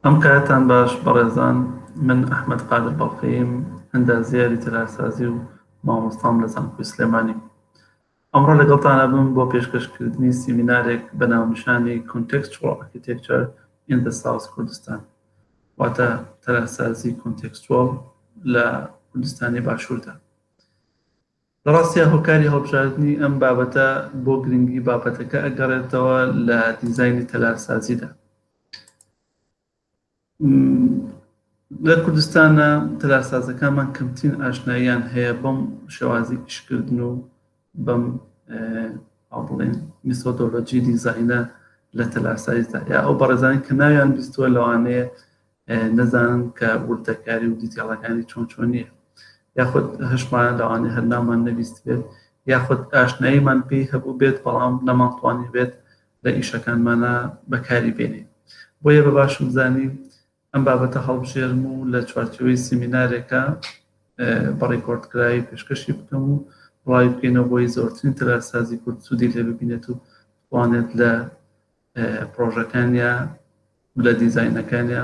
ئەم کاتتان باش بەڕێزان، من ئەحمەد قادر بەڵقەیم، ئەندازیاری تەلارسازی و مامۆستام لە زانکۆی سلێمانی. ئەمڕۆ لەگەڵتانە بم بۆ پێشکەشکردنی سیمینارێک بە ناونیشانی Contextual Architecture in the South کوردستان، واتە تەلارسازی کۆنتێکستوەڵ لە کوردستانی باشووردا. لە ڕاستیە هۆکاری هەڵبژاردننی ئەم بابەتە بۆ گرنگی بابەتەکە ئەگەڕێتەوە لە دیزایانی تەلارسازیدا. لە کوردستانە تەلارسازەکانمان کەمترین ئاشناییان هەیە بەم شێوازی ئیشکردن و بەم بڵێن میسۆدۆلۆجی دیزاینە لە تەلارسازیدا، یا ئەو بەڕێزانی کە ناویان بیستووە لەوانەیە نەزانن کە وردەکاری و دیتێڵەکانی چۆن نییە، یاخود هەشمان لەوانەیە هەر نامان نەبیست بێت، یاخود ئاشناییمان پێی هەبوو بێت بەڵام نەمانتوانی بێت لە ئیشەکانمانە بەکاری بێنێ. بۆیە بە باشم زانی ئەم بابەتە هەڵبژێرم و لە چوارچێوەی سیمینارێکە بەڕێکۆردکراوی پێشکەشی بکەم و ڕای بکەینەوە بۆی زۆرترین تەلارسازی کورد سوودی لێ ببینێت و بتوانێت لە پرۆژەکانیا و لە دیزاینەکانیا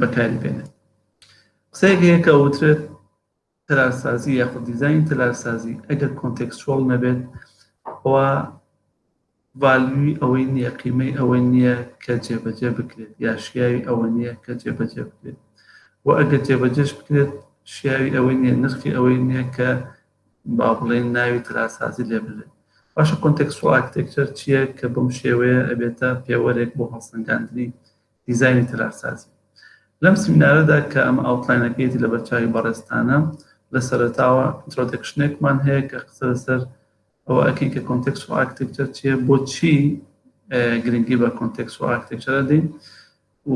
بەکاری بێنێت. قسەیەک هەیە کە وترێت تەلارسازی یاخود دیزاین تەلارسازی ئەگەر کۆنتێکستوەڵ نەبێت ئەوە ڤالیوی ئەوەی نییە، قیمەی ئەوەی نییە کە جێبەجێ بکرێت، یا شیاوی ئەوە نییە کە جێبەجێ بکرێت، و ئەگەر جێبەجێش بکرێت شیاوی ئەوەی نییە، نرخی ئەوەی نییە کە با بڵێن ناوی تەلارسازی لێ بڵێت. باشە کۆنتێکستوەڵ ئارکیتێکچەر چییە کە بەم شێوەیە ئەبێتە پێوەرێک بۆ هەڵسەنگاندنی دیزایانی تەلارسازی. لەم سیمینارەدا کە ئەم ئاوتلاینەکەیەتی لە بەرچاوی بەڕێستانە لە سەرەتاوە ئینترۆدەکشنێکمان هەیە کە قسە لەسەر ئەوە ئەکەین کە کۆنتێکستوەڵ ئارکیتێکچەر چییە، بۆچی گرنگی بە کۆنتێکستوەڵ ئارکیتێکچەرە دێین، و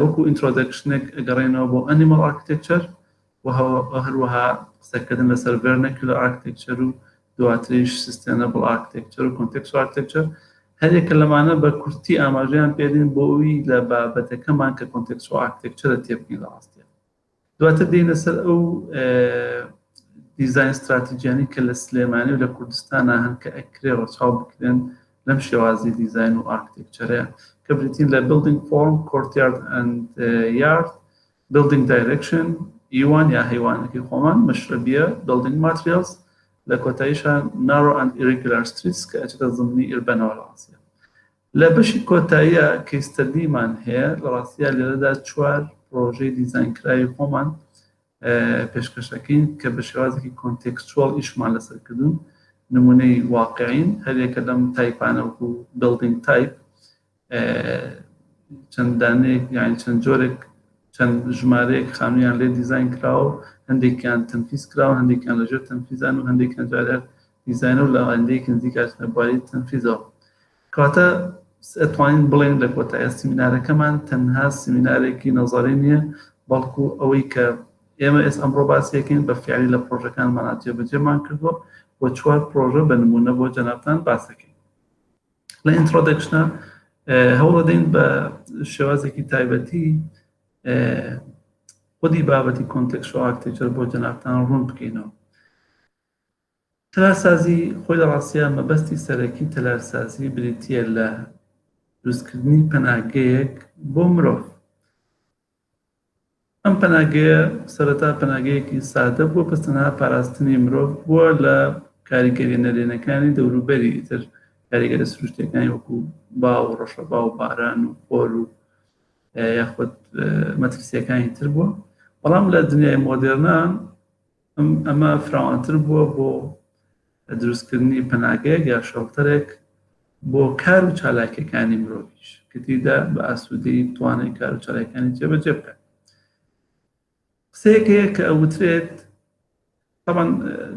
وەکو ئینترۆدەکشنێک ئەگەڕێنەوە بۆ ئەنیمەڵ ئارکیتێکچەر و هەروەها قسەکردن لەسەر ڤێرنەکیولەر ئارکیتێکچەر و دواتریش سستێنەبڵ ئارکیتێکچەر و کۆنتێکستوەڵ ئارکیتێکچەر. هەرێکە لەمانە بە کورتی ئاماژەیان پێدین بۆ ئەوی لە بابەتەکەمان کە کۆنتێکستوەڵ ئارکیتێکچەرە تێبگەین لە ڕاستیە. دواتر دێینە سەر ئەو دیزاین استراتیجیانی کە لە سلێمانی و لە کوردستانە هەن کە ئەکرێ ڕەچاو بکرێن لەم شێوازی دیزاین و ئارکیتێکچەرەیە کە بریتین لە building form, courtyard and yard, building direction، ئیوان یا هەیوانەکەی خۆمان، مەشرەبیە، building materials، لە کۆتاییشان narrow and irregular streets کە ئەچێتە زمینی ئیربەنەوە لە ڕاستیە. لە بەشی کۆتاییە کەیستەدیمان هەیە لە ڕاستیە لێرەدا چوار پرۆژەی دیزاینکراوی خۆمان پێشکەشەکەین کە بە شێوازێکی کۆنتێکستوەڵ ئیشمان لەسەر کردوون، نمونەی واقعین هەرێکە لەم تایپانە وەکو building type، چەند دانەیەک یعنی چەند جۆرێک چەند ژمارەیەک خانوویان لێ دیزاین کراوە، هەندێکیان تەنفیز کراوە، هەندێکیان لەژێر تەنفیزان و هەندێکیان جارێک دیزاینە و لە هەندێکی نزیکاتنە بواری تەنفیزەوە. کەواتە ئەتوانین بڵێن لە کۆتاییە سیمینارەکەمان تەنها سیمینارێکی نەزەری نییە، بەڵکو ئەوەی کە ئێمە ئەمڕۆ باسیەکەین بە فعلی لە پرۆژەکانمان جێبەجێمان کردووە بۆ چوار پرۆژە بە نمونە بۆ جەنابتان باسەکەین. لە ئینترۆدەکشنە هەوڵەدەین بە شێوازێکی تایبەتی خودی بابەتی کۆنتێکستوەڵ ئارکیتێکچەر بۆ جەنابتان ڕوون بکەینەوە. تەلارسازی خۆی لە ڕاستیە مەبەستی سەرەکی تەلارسازی بریتیە لە دروستکردنی پەناگەیەک بۆ مرۆڤ. ئەم پەناگەیە سەرەتا پەناگەیەکی سادە بووە بە تەنها پاراستنی مرۆڤ بووە لە کاریگەری نەرێنەکانی دەوروبەری تر، کاریگەری سروشتیەکانی وەکو باو و ڕەشەبا و باران و خۆر و یاخود مەترسیەکانی تر بووە. بەڵام لە دنیای مۆدێرنە ئەمە فراوانتر بووە بۆ دروستکردنی پەناگەیەک یا شەڵتەرێک بۆ کار و چالاکیەکانی مرۆڤیش کە تێیدا بە ئاسوودەیی بتوانێت کار و چالاکیەکانی جێبەجێ بکات. قسەیەک هەیە کە ئەوترێت طبعاً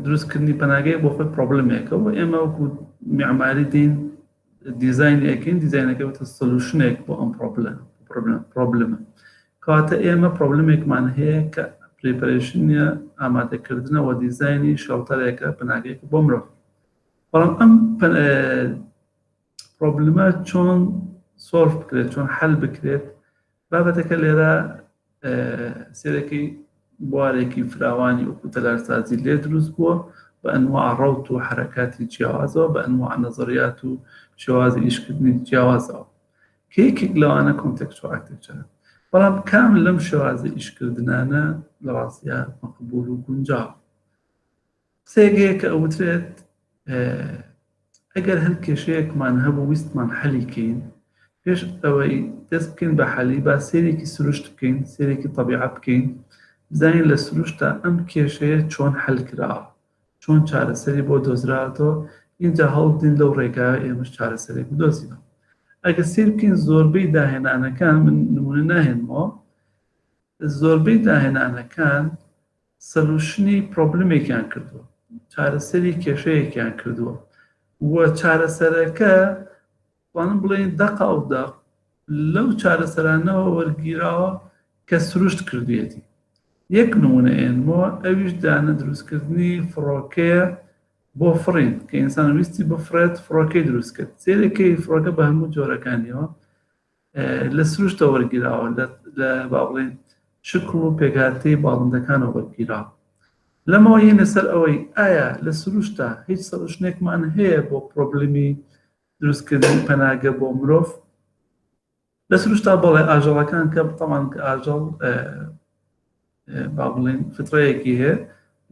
دروستکردنی پەناگەیەک بۆ خۆی پرۆبلێمێکە و ئێمە وەکو معماری دین دیزاینەکەین، دیزاینەکە وتە سۆلوشنێک بۆ ئەم پرۆبلێمە. کەواتە ئێمە پرۆبلێمێکمان هەیە کە پریپەرێشنە ئامادەکردنەوە دیزاینی شەڵتەرێکە پەناگەیەک بۆ مرۆڤ. بەڵام ئەم پرۆبلێمە چۆن سۆڵڤ بکرێت، چۆن حەل بکرێت، بابەتەکە لێرە سێرەکەی بوارێکی فراوانی وەکو تەلارسازی لێ دروست بووە بە ئەنواع ڕەوت و حرەکاتی جیاوازەوە، بە ئەنواع نەزەریات و شێوازی ئیشکردنی جیاوازەوە کە یەکێک لەوانە کۆنتێکستوەڵ ئارکیتێکچەرە. بەڵام کامل لەم شێوازە ئیشکردنانە لە ڕاستیە مەقبول و گونجاو. قسەیەک هەیە کە ئەوترێت ئەگەر هەر کێشەیەکمان هەبوو ویستمان حەلی بکەین، پێش ئەوەی دەست بکەین بە حەلی با سێرێکی سروشت بکەین، سێرێکی طەبیعەت بکەین، بزانین لە سروشتە ئەم کێشەیە چۆن حەل کراوە، چۆن چارەسەری بۆ دۆزراوەتەوە، اینجا هەڵبدەین لەو ڕێگایە ئێمەش چارەسەرێک بدۆزینەوە. ئەگەر سیر بکەین زۆربەی داهێنانەکان، من نمونە ناهێنمەوە، زۆربەی داهێنانەکان سەلوشنی پرۆبلمێکیان کردووە، چارەسەری کێشەیەکیان کردووە، وە چارەسەرەکە توانم بڵێن دەقا و دەق لەو چارەسەرانەوە وەرگیراوە کە سروشت کردوێتی. یەک نمونە ئێنمەوە، ئەویش دانە دروستکردنی فڕۆکەیە بۆ فڕین کە ئینسان ویستی بفرێت، فڕۆکەی دروست کرد. سێرەکەی فڕۆکە بە هەموو جۆرەکانیەوە لە سروشتە وەرگیراوە، لە با بڵێن شکل و پێکهاتەی باڵندەکانەوە وەرگیراوە. لەمەوە هێنە سەر ئەوەی ئایا لە سروشتە هیچ سەلوشنێکمان هەیە بۆ پرۆبلمی دروستکردنی پەناگە بۆ مرۆڤ. لە سروشتا بەڵێ ئاژەڵەکان کە تەمان کە ئاژەڵ با بڵێن فترەیەکی هەیە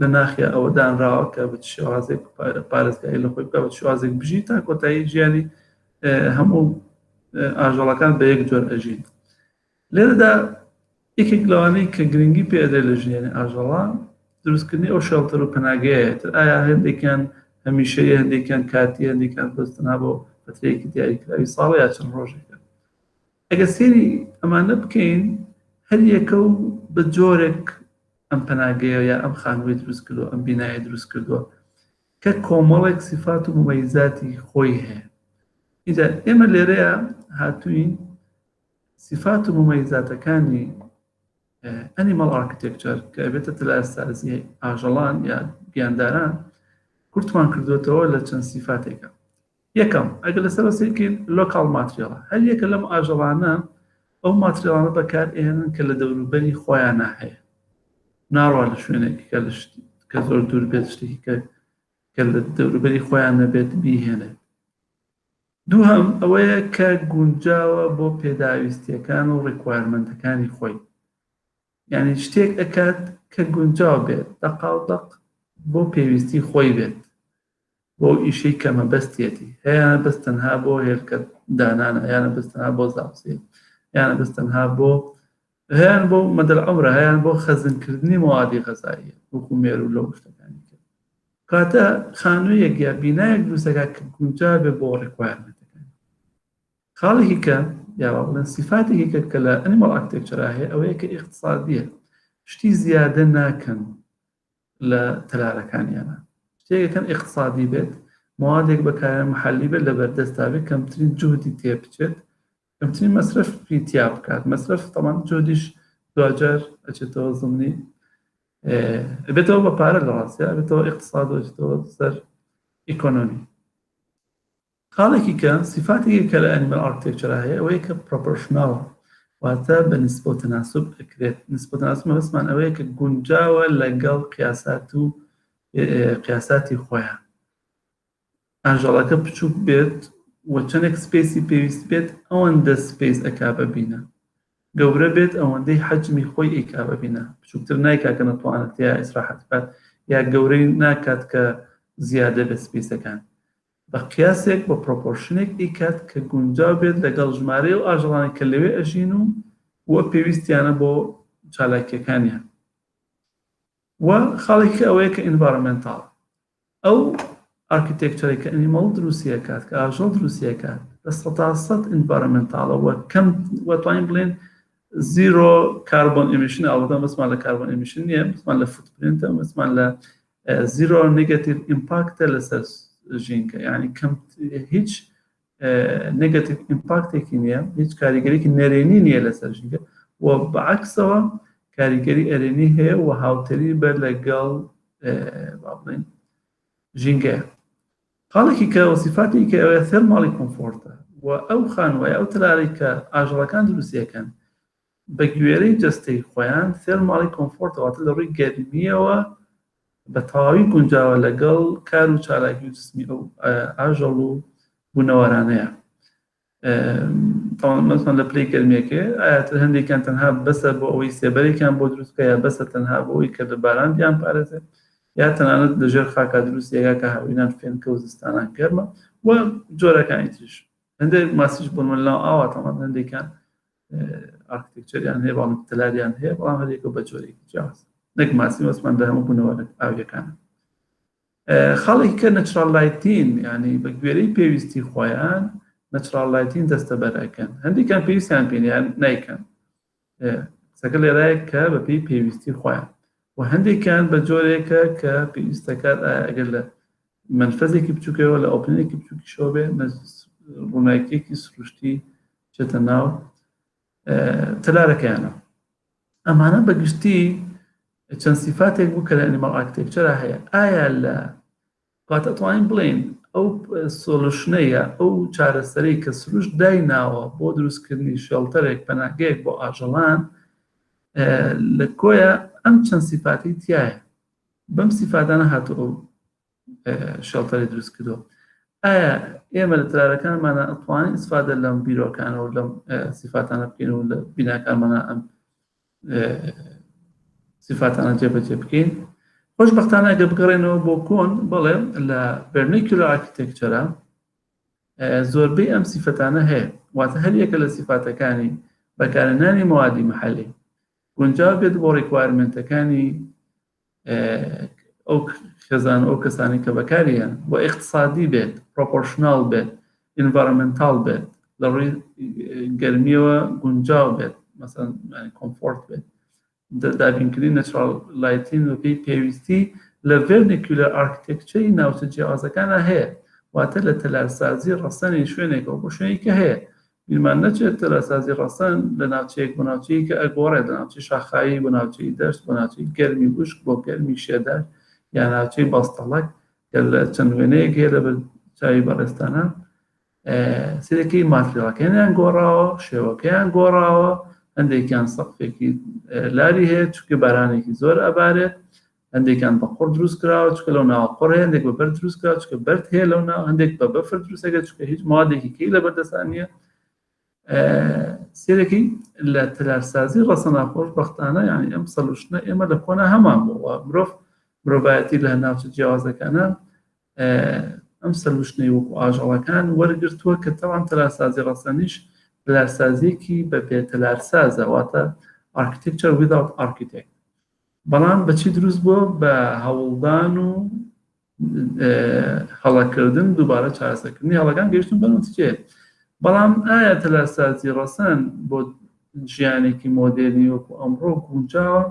لە ناخیە ئەوە دانراوە کە بە شێوازێک پارێزگایی لە خۆی بکە، بە شێوازێک بژی تا کۆتایی ژیانی هەموو ئاژەڵەکان بە یەک جۆر ئەژین. لێرەدا یەکێک لەوانەی کە گرنگی پێدە لە ژیانی ئاژەڵان دروستکردنی ئەو شێڵتەر و پەناگەیەتر. ئایا هەندێکیان هەمیشەیە، هەندێکیان کاتی، هەندێکیان دۆستنا بۆ فترەیەکی دیاریکراوی ساڵ یا چەند ڕۆژێکە. ئەگەر سێری ئەمانە بکەین، هەر یەکە و بە جۆرێک ئەم پەناگەیە یا ئەم خانووی دروست کردووە، ئەم بینایە دروست کردووە کە کۆمەڵێک سیفات و ممەیزاتی خۆی هەیە. ئیدا ئێمە لێرەیە هاتووین سیفات و ممەیزاتەکانی ئەنیمەڵ ئارکتێکچەر کە ئەبێتە تەلارسازی ئاژەڵان یا گیانداران کورتمان کردوێتەوە لە چەند سیفاتێکە. یەکەم، ئەگەر لەسەر سێکین لۆکاڵ ماتریێڵە، هەر یەکە لەم ئاژەڵانە ئەو ماتریێڵانە بەکار ئێنن کە لە دەوروبەری خۆیان هەیە، ناڕوا لە شوێنێکی کە زۆر دوور بێت، شتێکی کە لە دەوروبەری خۆیان نەبێت بیهێنێت. دووهەم ئەوەیە کە گونجاوە بۆ پێداویستیەکان و ڕیکوایرمەنتەکانی خۆی، یعنی شتێک ئەکات کە گونجاو بێت، دەقاودەق بۆ پێویستی خۆی بێت، بۆ ئیشەی کەمە بەستێتی، هەیەنە بەست تەنها بۆ هێلکە دانانە، یانە بەست تەنها بۆ زاوسێت، یانە بەست تەنها بۆ هەیەن بۆ مەدەل عومرە، هەیەن بۆ خەزنکردنی مەوادی غەزاییە وەکو مێر و لەو شتەکانی کرد. کاتە خانوویەک یا بینایەک دروستەکە کە گونجا بێ بۆ ڕیکوایرمەنتەکانی. خاڵێکی کە یا بڵێن سیفاتێکی کە لە ئەنیمەڵ ئارکتێکچەرا هەیە ئەوەیە کە ئیقتصادیە، شتی زیادە ناکەن لە تەلارەکانیانە، شتێکەکەن ئیقتصادی بێت، موادێک بەکارێن محەلی بێت، لە بەردەستا بێت، کەمترین جوهدی تێ بچێت، کەمترین مەصرفی تیا بکات. مەصرف تەمان جۆدیش دوجار ئەچێتەوە زمینی بێتەوە بە پارە، لە ڕاستیە بێتەوە ئیقتصاد و ئەچێتەوە سەر ئیکۆنۆمی. خاڵێکی کە سیفاتێکی کە لە ئەنیمەڵ ئارکتێکچەرا هەیە ئەوەیە کە پرۆپۆرشناڵە، واتە بە نسبە و تەناسب ئەکرێت. نسبە و تەناسب مەبەستمان ئەوەیە کە گونجاوە لەگەڵ قیاسات و قیاساتی خۆیان. ئاژەڵەکە بچووک بێت و چەندێک سپێسی پێویست بێت ئەوەندە سپێس ئەکا ببینە، گەورە بێت ئەوەندەی حەجمی خۆی ئەیکا ببینە، بچووکتر نایکا کە نەتوانێت یا ئیسراحەت بکات، یا گەورەی ناکات کە زیادە بە سپێسەکان. بە قیاسێک بە پرۆپۆرشنێک ئیکات کە گونجاو بێت لەگەڵ ژمارەی و ئاژەڵانی کە لەوێ ئەژین و وە پێویستیانە بۆ چالاکیەکانیان. و خاڵێکی ئەوەیە کە ئینڤایرۆمێنتاڵ، ئەو ئارکتێکچەرێک کە ئەنیمەڵ دروستیەکات، کە ئاژەڵ دروستیەکات، بە 100% ئینڤایرۆمێنتاڵەوە کەم وەتوانین بڵێن زیرۆ کاربۆن ئیمیشن. ئەڵبەتە مەسمان لە کاربۆن ئیمیشن نییە، مەسمان لە فوتپرینتە، مەسمان لە زیرۆ نێگەتیڤ ئیمپاکتە لەسەر ژینکە، یعنی کەم هیچ نێگەتیڤ ئیمپاکتێکی نییە، هیچ کاریگەریکی نەرێنی نییە لەسەر ژینکە، و بەعەکسەوە کاریگەری ئەرێنی هەیە و هاوتەری بە لەگەڵ با بڵێن ژینگەیە. خاڵێکی کە وەسیفاتی کە ئەوەیە تێرماڵی کۆمفۆرتە، و ئەو خانووە ئەو تەلارەی کە ئاژەڵەکان دروستیەکەن بە گوێرەی جەستەی خۆیان تێرماڵی کۆمفۆرتە، واتە لە ڕووی گەرمیەوە بە تەواوی گونجاوە لەگەڵ کار و چالاکی و جسمی ئەو ئاژەڵ و بوونەوەرانەیە. طبعا مثلا لبلاي كلميكي آيات هندي كان تنها بس بوي سيبري كان بودروس كيا بس تنها بوي كدباران ديان بارزه يا تناند دجر خاكا دروس يا كهوينان فين كوزستان كرما وجورا كانتش هندي ماسج بون ولا طبعا هندي كان اركتكتشر يعني هي بعض التلال يعني هي بعض هذيك بجوري جاهز نك ماسي بس من ده ممكن ولا او كان خاڵێکی کە نەچرال لایتین ینی بەگوێرەی پێویستی خۆیان نەچرال لایتین دەستە بەرەکەن هەندێکیان پێویستیان پێیان نیکەن قسەکە لێرایە کە بەپێی پێویستی خۆیان و هەندێکیان بە جۆرێکە کە پێویستەکەات ئەگەر لە منفەزێکی بچووکەوە لە ئۆپنێکی بچووکیشەوە بێ ڕووناکیێکی سروشتی چێتە ناو تەلارەکەیانە ئەمانە بەگشتی چەند سیفاتێک بوو کە لە ئەنیمەڵ ئارکتێکچەرە هەیە ئایا لە کاتە توانین بڵێن ئەو سۆلوشنەیە ئەو چارەسەرەی کە سروش دایناوە بۆ دروستکردنی شێڵتەرێک پەناگەیەک بۆ ئاژەڵان لە کۆیە ئەم چەند سیفاتی تایە بەم سیفاتانە هاتووە ئەو شێڵتەری دروست کردەوە ئایا ئێمە لە تەلارەکانمانە ئەتوانین ئیسفادە لەم بیرۆکانەوە لەم سیفاتانە بکەین و لە بیناکانمانە ئەم سیفاتانە جێبەجێ بکەین خۆشبەختانە ئەگە بگەڕێنەوە بۆ کۆن بڵێ لە ڤێرنیکولار ئارکتێکچەرە زۆربەی ئەم سیفەتانە هەیە واتە هەر یەکە لە سیفاتەکانی بەکارهێنانی موادی محەلی گونجاو بێت بۆ ڕیکوایرمنتەکانی ئەو خێزان ئەو کەسانی کە بەکاریان بۆ ئیقتصادی بێت پرۆپۆرشناڵ بێت ئینڤایرۆمنتاڵ بێت لە ڕووی گەرمیەوە گونجاو بێت مەسەڵەن کۆمفۆرت بێت دابینکردنی نەچرال لایتین و پێی پێویستی لە ڤێرنیکولار ئارکتێکچەری ناوچە جیاوازەکانە هەیە واتە لە تەلارسازی ڕەسەنی شوێنێکەوە بۆ شوێنی کە هەیە بیرمان نەچێت تەلارسازی ڕەسەن لە ناوچەیەک بۆ ناوچەیە کە ئەگۆڕێت لە ناوچەی شاخایی بۆ ناوچەی دەشت بۆ ناوچەی گەرمی وشک بۆ گەرمی شێدار یان ناوچەی باستەڵەک کە لە چەند وێنەیەک هەیە لە چاوی بەڕێستانە سێرەکەی ماتریڵەکەیان گۆڕاوە شێوەکەیان گۆڕاوە هەندێکیان سەقفێکی لاری هەیە چونکە بارانێکی زۆر ئەبارێت هەندێکیان بە قوڕ دروست کراوە چونکە لەو ناوە قوڕ هەیە هەندێک بە بەرد دروست کراوە چونکە بەرد هەیە لەو ناو هەندێک بە بەفر دروستەکە چونکە هیچ موادێکی کەی لە بەردەستان نییە سێرەکەی لە تەلارسازی ڕەسەنە خۆشبەختانە یعنی ئەم سەلوشنە ئێمە لە کۆنا هەمان بووە مرۆڤایەتی لە ناوچە جیاوازەکانە ئەم سەلوشنەی وەکو ئاژەڵەکان وەرگرتووە کە تەواو تەلارسازی ڕەسەنیش تەلارسازیەکی بە پێ تەلارسازە واتە architecture without architect بەڵام بەچی دروست بووە بە هەوڵدان و هەڵەکردن دووبارە چارەسەرکردنی هەڵەکان گەیشتن بە نەتیجەیە بەڵام ئایا تەلارسازی ڕەسەن بۆ ژیانێکی مۆدێرنی وەکو ئەمڕۆ گونجاوە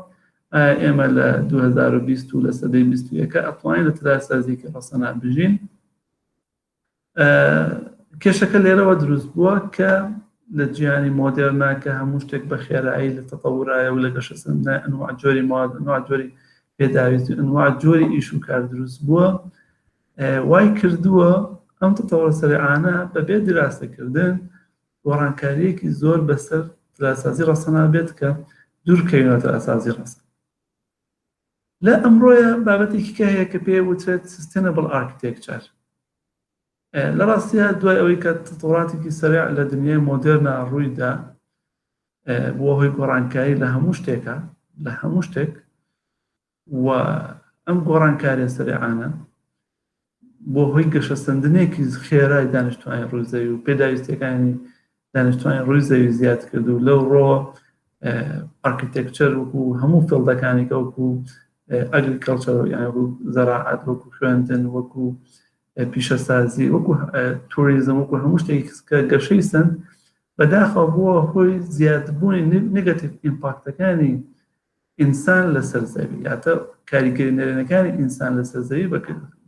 ئێمە لە 2020 و لە سەدەی 21 ئەتوانین لە تەلارسازیەکی ڕەسەنە بژین کێشەکە لێرەوە دروست بووە کە لە جیانی مۆدێرنا کە هەموو شتێک بە خێرایی لە تەتەورایە و لە گەشەسەندە ئەنواع جۆری مواد ئەنواع جۆری پێداویست ئەنواع جۆری ئیش و کار دروست بووە وای کردووە ئەم تەتەورە سەریعانە بەبێ دراسەکردن گۆڕانکاریەکی زۆر بەسەر تەلارسازی ڕەسەنە بێت کە دوورکەوێتە تەلارسازی ڕەسەن لە ئەمڕۆیە بابەتێکی کە هەیە کە پێ وترێت sustainable architecture لە ڕاستیە دوای ئەوەی کە تەتەوراتێکی سەریع لە دنیای مۆدێرنا ڕوویدا بۆ هۆی گۆڕانکاری لە هەموو شتێکە لە هەموو شتێک و ئەم گۆڕانکاریە سەریعانە بۆ هۆی گەشەسەندنێکی خێرای دانیشتوانی ڕووی و پێداویستەکانی دانیشتوانی ڕووی زەوی زیاد کرد و لەو ڕۆ ئارکیتێکچەر وەکو هەموو فێڵدەکانی کە وەکو ئەگریکەڵچەر یعنی زەراعەت وەکو خوێندن وەکو پیشەسازی وەکو توریزم وەکو هەموو شتێکی کە گەشەی سند بەداخەوە بووە هۆی زیادبوونی نێگاتیڤ ئیمپاکتەکانی ئینسان لەسەر زەوی یاتە کاریگەری نەرێنەکانی ئینسان لەسەر زەوی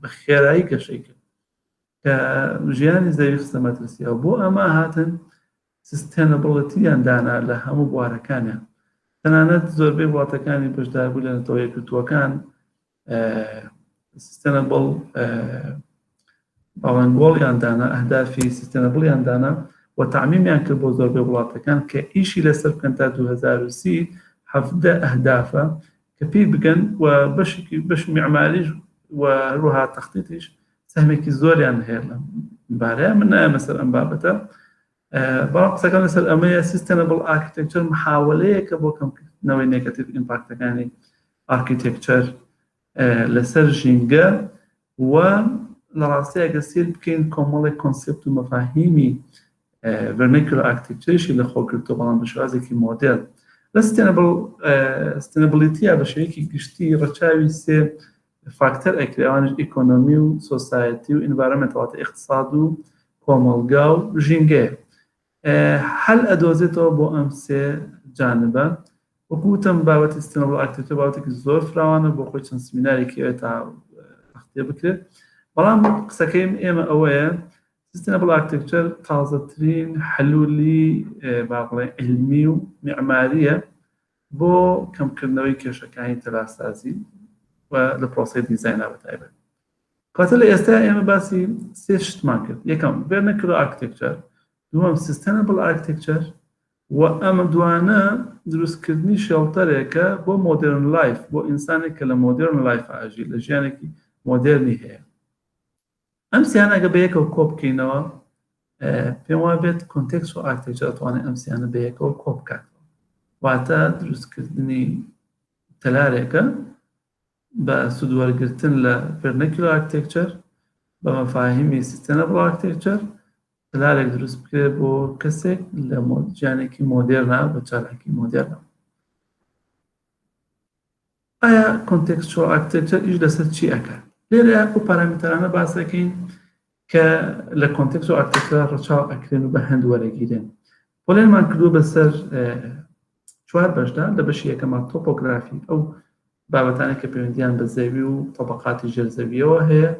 بە خێرایی گەشەی کرد کە ژیانی زەوی خستە مەترسیەوە بۆ ئەمە هاتن سستێنەبڵەتییان دانا لە هەموو بوارەکانیان تەنانەت زۆربەی وڵاتەکانی بەشداربوو لە نەتەوە یەکگرتووەکان سستێنەبڵ باڵنگۆڵیان دانا ئەهدافی سستێنەبڵیان دانا و تعمیمیان کرد بۆ زۆربەی وڵاتەکان کە ئیشی لەسەر بکەن تا 2030 حەفدە ئەهدافە کە پێی بگەن و بەش میعماریش و هەروەها تەختیتیش سەهمێکی زۆریان هەیە لەم بارەیە من نایە مەسەر ئەم بابەتە بەڵام قسەکان لەسەر ئەمەیە سیستەنەبڵ ئارکیتێکچەر محاولەیەکە بۆ کەمکردنەوەی نێگەتیڤ ئیمپاکتەکانی ئارکیتێکچەر لەسەر ژینگە و لە ڕاستی ئەگە سیر بکەین کۆمەڵێک کۆنسێپت و مەفاهیمی ڤەرنیکولار ئارکیتێکچەریشی لە خۆگرتووە بەڵام بە شێوازێکی مۆدێرن لە سستێنەبڵیتیە بە شێوەیەکی گشتی ڕەچاوی سێ فاکتەر ئەکرێ ئەوانش ئیکۆنۆمی و سۆسایەتی و ئینڤایرۆنمنت واتە اقتصاد و کۆمەڵگا و ژینگەیە هەل ئەدۆزێتەوە بۆ ئەم سێ جانبە وەکوتم بابەتی سستێنەبڵ ئارکیتێکچەر بابەتێکی زۆر فراوانە بۆ خۆی چەند سمینارێکی تا وەختێ بکرێت بەڵام قسەکەیم ئێمە ئەوەیە سستێنەبڵ ئارکیتێکچەر تازەترین حلولی با بڵێن علمی و معماریە بۆ کەمکردنەوەی کێشەکانی تەلارسازی و لە پرۆسەی دیزاینا بەتایبەت کاتە لە ئێستا ئێمە باسی سێ شتمان کرد یەکەم ڤەرنیکولار ئارکیتێکچەر دووەم سستێنەبڵ ئارکیتێکچەر و ئەمە دوانە دروستکردنی شێڵتەرێکە بۆ مۆدرن لایف بۆ ئینسانێک کە لە مۆدرن لایف ئاژی لە ژیانێکی مۆدرنی هەیە ئەم سیانە ئەگە بەیەکەوە کۆ بکەینەوە پێم وایە بێت کۆنتێکست و ئارکیتێکچەر دەتوانێت ئەم سیانە بەیەکەوە کۆ بکاتەوە واتە دروستکردنی تەلارێکە بە سوودوەرگرتن لە ڤەرنیکولار ئارکیتێکچەر بە مەفاهیمی سستێنەبڵ ئارکیتێکچەر تەلارێک دروست بکرێت بۆ کەسێک لە ژیانێکی مۆدێرنە بە چالاکی مۆدێرنە ئایا کۆنتێکستوەڵ ئارکیتێکچەر ئیش لەسەر چی ئەکات لێرە ئەو پارامترانە باس دەکەین کە لە کۆنتێکست و ئارکیتێکچەر ڕەچاو ئەکرێن و بە هەند وەرەگیرێن پۆلێنمان کردووە بەسەر 4 بەشدا لە بەشی یەکەمە تۆپۆگرافی ئەو بابەتانە کە پەیوەندیان بە زەوی و تەبەقاتی ژێرزەویەوە هەیە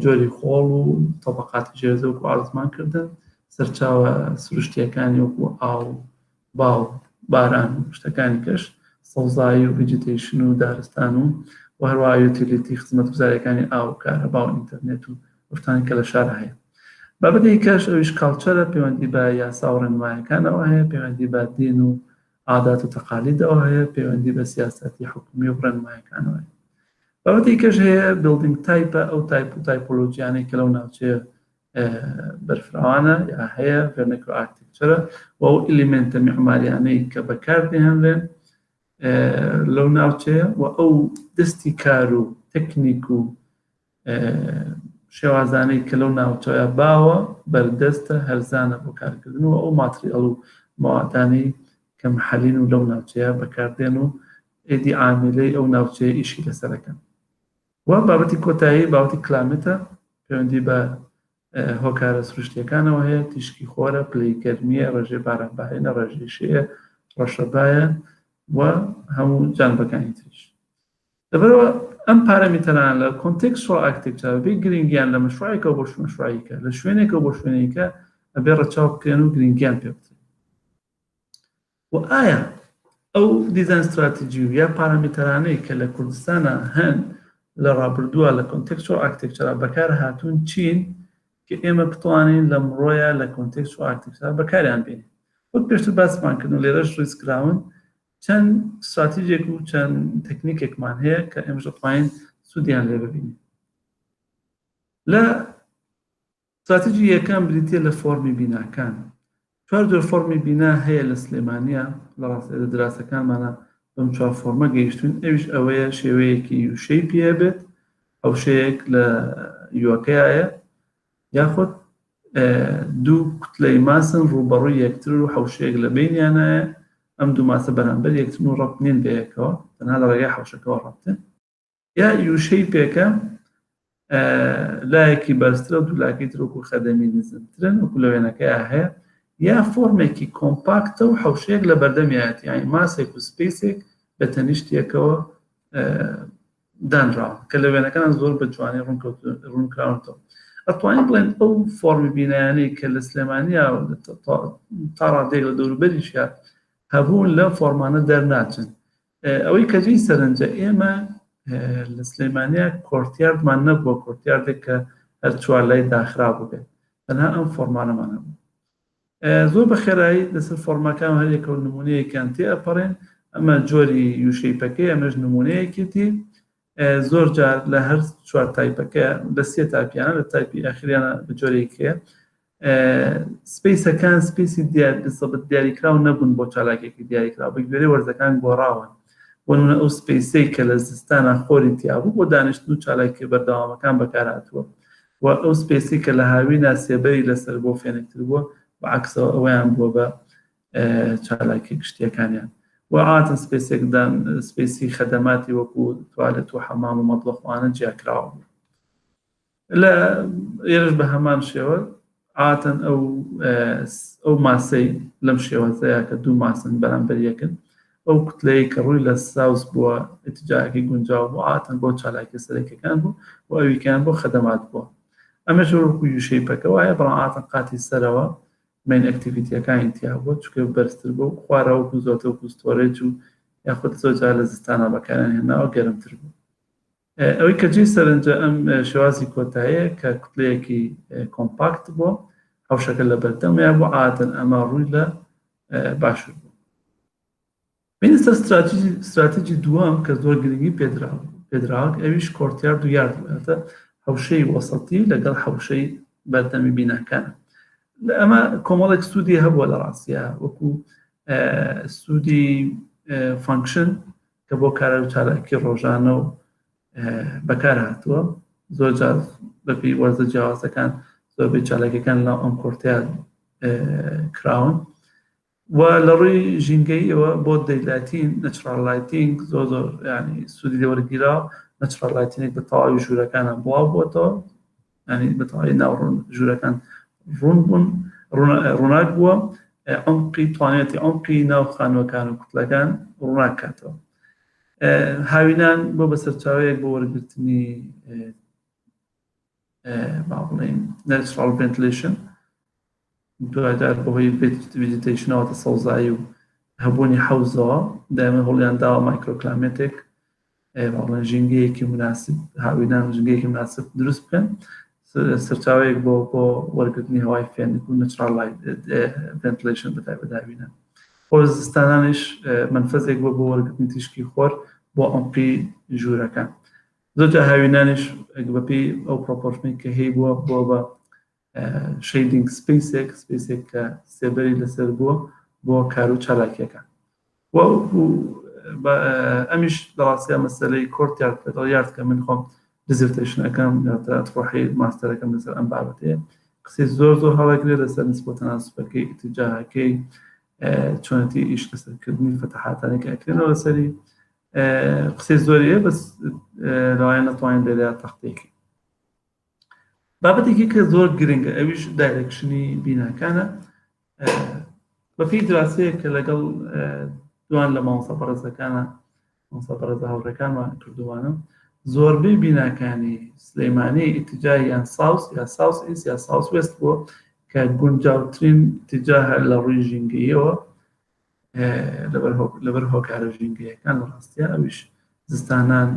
جۆری خۆڵ و تەبەقاتی ژێرزەوی و ئاسمانکردن سەرچاوە سروشتیەکانی وەکو ئاو باو باران و شتەکانی کەش سەوزایی و ڤیجیتیشن و دارستان و هەروەها یوتیلیتی خزمەتگوزاریەکانی ئاو کارەبا و ئینتەرنێت و شتانی کە لە شار هەیە بابەتی کەش ئەویش کاڵچەرە پەیوەندی بە یاسا و ڕێنماییەکانەوە هەیە پەیوەندی بە دین و عادات و تەقالیدەوە هەیە پەیوەندی بە سیاسەتی حکومی و ڕێنماییەکانەوە بابەتی کەش هەیە بیلدینگ تایپە ئەو تایپ و تایپۆلۆجیانەی کە لەو ناوچەیە بەرفراوانە یا هەیە ڤەرنیکولار ئارکیتێکچەرە و ئەو ئلیمنتە معماریانەی کە بەکاردێهێنرێن لەو ناوچەیە و ئەو دەستی کار و تەکنیک و شێوازانەی کە لەو ناوچەیە باوە بەردەستە هەرزانە بۆ کارکردن و ئەو ماتریەڵ و موادانەی کە محەلین و لەو ناوچەیە بەکاردێن و ئێدی عاملەی ئەو ناوچەیە ئیشی لەسەرەکەن و بابەتی کۆتایی بابەتی کلامێتە پەیوەندی بە هۆکارە سروشتیەکانەوە هەیە تیشکی خۆرە پلەی گەرمیە ڕێژەی بارانباهێنە ڕێژەی شەیە ڕەشەبایە و هەموو جانبەکانی تریش لەبەرەوە ئەم پارەمیتەران لە کۆنتێکستوەڵ ئارکیتێکچەر بێ گرنگیان لە مەشروعێکەوە بۆ مەشروعێکە لە شوێنێکەوە بۆ شوێنێکە ئەبێ ڕەچاو بکرێن و گرنگیان پێ بدرێن و ئایا ئەو دیزاین استراتیژی و یا پارەمیتەرانەی کە لە کوردستانە هەن لە ڕابردووە لە کۆنتێکستوەڵ ئارکیتێکچەر بەکار هاتوون چین کە ئێمە بتوانین لە مڕۆیە لە کۆنتێکستوەڵ ئارکیتێکچەر بەکاریان بێنین وەک پێشتر باسمان کردن و لێرەش ڕیزکراون چەند استراتیژێک و چەند تەکنیکێکمان هەیە کە ئێمەش دەتوانین سوودیان لێ ببینین لە استراتیژی یەکەم بریتیە لە فۆرمی بیناکان 4 جۆر فۆرمی بینا هەیە لە سلێمانیە لە ڕاستیدا دراسەکانمانە بەم 4 فۆرمە گەیشتون ئەویش ئەوەیە شێوەیەکی یوشەیپیە بێت ئەو شەیەک لە یوەکەیە یاخود دوو کوتلەی ماسن ڕوبەڕووی یەکتر و حەوشەیەک لە بینیانایە ئەم دوو ماسە بەرامبەر یەکتر و ڕەبط نین بەیەکەوە تەنها لە ڕێگای حەوشەکەەوە ڕەبتن یا یوشەیپێکە لایەکی بەرزترە و دوولاکەی تر وەکو خەدەمی نزمترن وەکو لە وێنەکەیە هەیە یا فۆرمێکی کۆمپاکتە و حەوشەیەک لە بەردەمیایەتی یانی ماسێک و سپیسێک بە تەنیشتێکەوە دانراوە کە لە وێنەکان زۆر بە جوانی ڕوونکراونەوە ئەتوانین بڵێن ئەو فۆرمی بینایانەی کە لە سلێمانیا تا ڕادێک لە دەوروبەریشە هەبوون لە فۆرمانە دەرناچن ئەوەی کەجێی سەرنجە ئێمە لە سلێمانیا کۆرتیاردمان نەبووە کۆرتیاردێک کە هەر چوار لای داخرا بووبێت تەنها ئەم فۆرمانەمان هەبوو زۆر بە خێرایی لەسەر فۆرمەکان هەرێکە و نمونەیەکیان تێ ئەپەڕێن ئەمە جۆری یوشەیپەکەی ئەمەش نمونەیەکێتی زۆر جار لە هەر چوار تایپەکە لە 3 تایپیانە لە تایپی ئاخریانە بە جۆرێکەیە سپیسەکان سپیسی دیاریکراو نەبوون بۆ چالاکێکی دیاریکراو بە گوێرەی وەرزەکان گۆڕاون بۆ نمونە ئەو سپیسەی کە لە زستانە خۆری تیابوو بۆ دانیشتن و چالاکی بەردەوامەکان بەکارهاتووە و ئەو سپیسی کە لە هاوینە سێبەری لەسەر بۆ فێنێکتر بووە بە عەکسەوە ئەویان بووە بە چالاکی گشتیەکانیان و عادەتەن سپیسێکدان سپیسی خەدەماتی وەکو توالێت و حەمام و مەطبەخوانە جیاکراوە بوو لە ئێرەش بە هەمان شێوە عادەتەن ئەو ماسەی لەم شێوەزەیە کە دوو ماسن بەرامبەر یەکن ئەو کوتلەیە کە ڕووی لە ساوس بووە ئەتیجاکی گونجاو بوو عادەتەن بۆ چالاکی سەرەکیەکان بوو و ئەویکیان بۆ خەدەمات بووە ئەمەش وەکو یوشەیپەکە وایە بەڵام عادەتەن قاتی سەرەوە مین ئەکتیڤیتیەکانی تیا بووە چونکە بەرزتر بوو خوارەوە و زۆرتر و ستۆرێج و یاخود زۆرجار لە زستانە بەکاران هێناوە گەرمتر بوو ئەوەی کە جێی سەرنجە ئەم شێوازی کۆتاییە کە کوتلەیەکی کۆمپاکت بووە هەوشەکە لە بەردەمیان بوو عادەتەن ئەمە ڕووی لە باشوور بوو بینستە استراتیجی دووەم کە زۆر گرنگی پێدراوە ئەویش کۆرتیارد و یارد واتە هەوشەی وەسەڵی لەگەڵ هەوشەی بەردەمی بیناکانە ئەمە کۆمەڵێک سوودی هەبووە لە ڕاستیە وەکو سوودی فانکشن کە بۆ کارە و چالاکی ڕۆژانە و بەکار هاتووە زۆر جار بەپی وەرزە جیاوازەکان زۆربەی چالاکیەکان لەو ئەم کۆرتیار کراون و لە ڕووی ژینگەییەوە بۆ دەیلاتین نەچرال لایتینگ زۆر ینی سوودی لێوەرگیراوە نەچرال لایتینێک بە تەواوی ژوورەکانە بڵاو بووەتەوە ینی بە تەواوی ناوڕوون ژوورەکان ڕوون بوون ڕووناک بووە عمقی توانێتی عمقی ناو خانووەکان و کوتلەکان ڕووناک کاتەوە هاوینان بۆ بەسەرچاوەیەک بۆ وەرگرتنی با بڵێین نەچرال ڤێنتیلێشن دوایدار بەهۆی ڤیجیتیشنەوەتە سەوزایی و هەبوونی حەوزەوە دائما هەوڵیان داوە مایکرۆکلامێتێک بەڵێن ژینگەیەکی مناسب هاوینان ژینگەیەکی مناسب دروست بکەن سەرچاوەیەک بۆ وەرگرتنی هەوای فێنک و نەچرال ڤێنتیلێشن بەتایبەت هاوینان خۆزستانانیش منفەزێک بۆ وەرگرتنی تیشکی خۆر بۆ عمقی ژوورەکان زۆرجار هاوینانیش بەپێی ئەو پرۆپۆرشنی کە هەیە بووە بۆ بە شەیدینگ سپیسێک کە سێبەری لەسەر بووە بۆ کار و چالاکیەکان ئەمیش دەڕاستیە مەسەلەی کۆرتیارد یارد کە من خۆم دیزرتیشنەکەم ئەطرحی ماستەرەکەم لەسەر ئەم بابەتەیە قسەی زۆر هەڵەگرێت لەسەر نسبەت تەناسبەکەی ئیتیجاهەکەی چۆنەتی ئیش لەسەرکردنی فەتەحاتانی کە ئەکرێنەوە لەسەری قسەی زۆریە بەس لەوایە نەتوانین لێرە تەختێکی بابەتێکی کە زۆر گرنگە ئەویش دایرەکشنی بیناکانە بەپێی دراسەیە کە لەگەڵ دوان لە مامۆستا بەڕێزەکانە مامۆستا بەڕێزە هاوڕێکانمان کردووانە زۆربەی بیناکانی سلەیمانی ئیتیجای یان ساوس یا ساوس ئیست یا ساوس وێست بووە کە گونجاوترین ئیتیجاهە لە ڕووی ژینگەییەوە لەبەر هۆکارە ژینگەیەکان لە ڕاستیە ئەویش زستانان